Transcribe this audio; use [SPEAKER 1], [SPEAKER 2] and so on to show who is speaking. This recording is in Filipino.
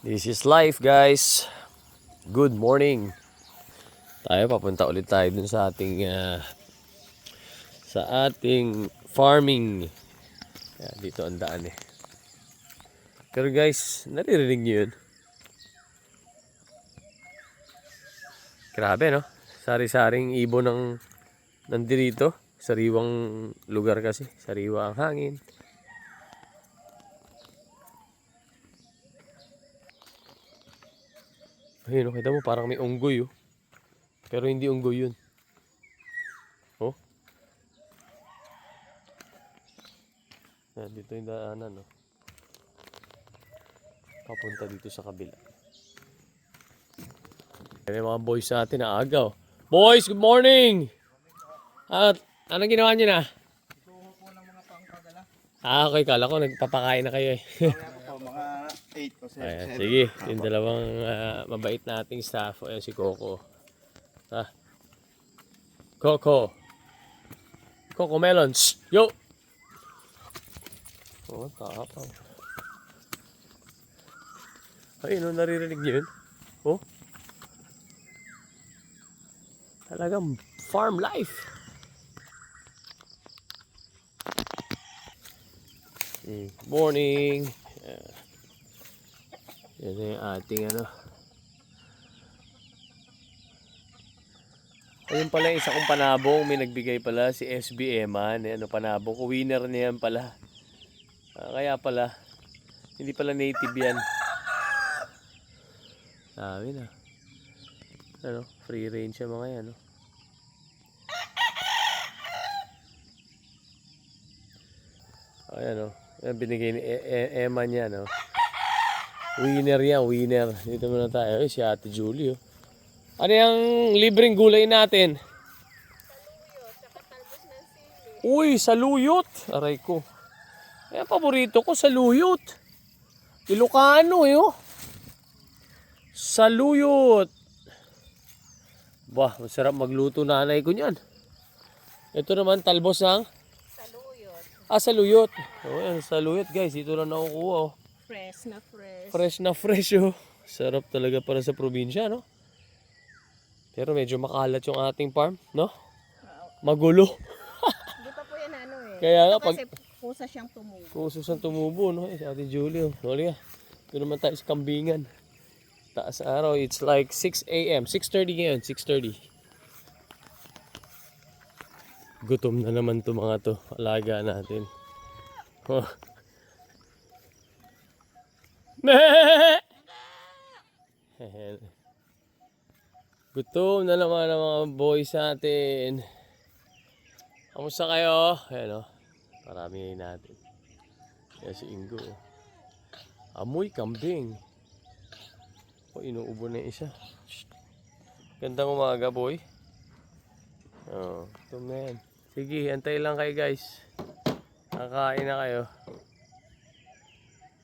[SPEAKER 1] This is life, guys. Good morning. Papunta ulit tayo dun sa ating farming. Yan, dito ang daan eh. Pero guys, naririnig niyo yun? Grabe, no? Sari-saring ibon ng nandito. Sariwang lugar kasi. Sariwa ang hangin. Ayun, kita mo parang may unggoy, oh. Pero hindi unggoy yun. Oh. Yan, dito yung daanan, oh. Papunta dito sa kabila. May mga boys natin na aga, oh. Boys, good morning! At anong ginawa nyo na?
[SPEAKER 2] Ituho po ng mga pangkagala.
[SPEAKER 1] Okay, kala ko nagpapakain na kayo eh.
[SPEAKER 2] Po, mga 8 o 7.
[SPEAKER 1] Ayan, sige, yung dalawang mabait nating staff. Ayan si Coco. Coco Melons. Yo! Oh, tapang. Ayun, naririnig niyo yun? Oh. Talagang farm life. Morning. Yan yung ating Ayun pala yung isa kong panabong. May nagbigay pala si SB Eman. Panabong ko. Winner niya yan pala. Kaya pala. Hindi pala native yan. Sabi na. Free range yung mga yan. Ayan Yan binigay ni Eman niya. Winner yan, winner. Dito muna tayo. Si Ate Julie. Ano yung libreng gulay natin?
[SPEAKER 3] Saluyot, saka talbos ng sili.
[SPEAKER 1] Uy, saluyot. Aray ko. Ayan, paborito ko, saluyot. Ilocano, Saluyot. Bah, masarap magluto nanay ko niyan. Ito naman, talbos ng?
[SPEAKER 3] Saluyot.
[SPEAKER 1] Saluyot. Ayan, saluyot guys. Dito lang nakukuha,
[SPEAKER 3] Fresh na fresh.
[SPEAKER 1] Fresh na fresh, Sarap talaga para sa probinsya, no? Pero medyo makalat yung ating farm, no? Magulo.
[SPEAKER 3] Hindi pa po yan
[SPEAKER 1] Kaya nga,
[SPEAKER 3] Kasi kusa siyang tumubo.
[SPEAKER 1] Kusos ang tumubo, no? Si Ate Julie, Huli ka. Ito naman tayo sa kambingan. Taas araw, it's like 6 a.m. 6:30 ngayon, 6:30. Gutom na naman to mga to. Alaga natin. Oh. Gutom na naman ang mga boys natin. Kamusta kayo? Ayan Parami natin. Kaya si Ingo. Amoy kambing. Inuubo na yung isa. Gandang umaga, boy. Ito man. Sige, antay lang kayo guys. Kakain na kayo.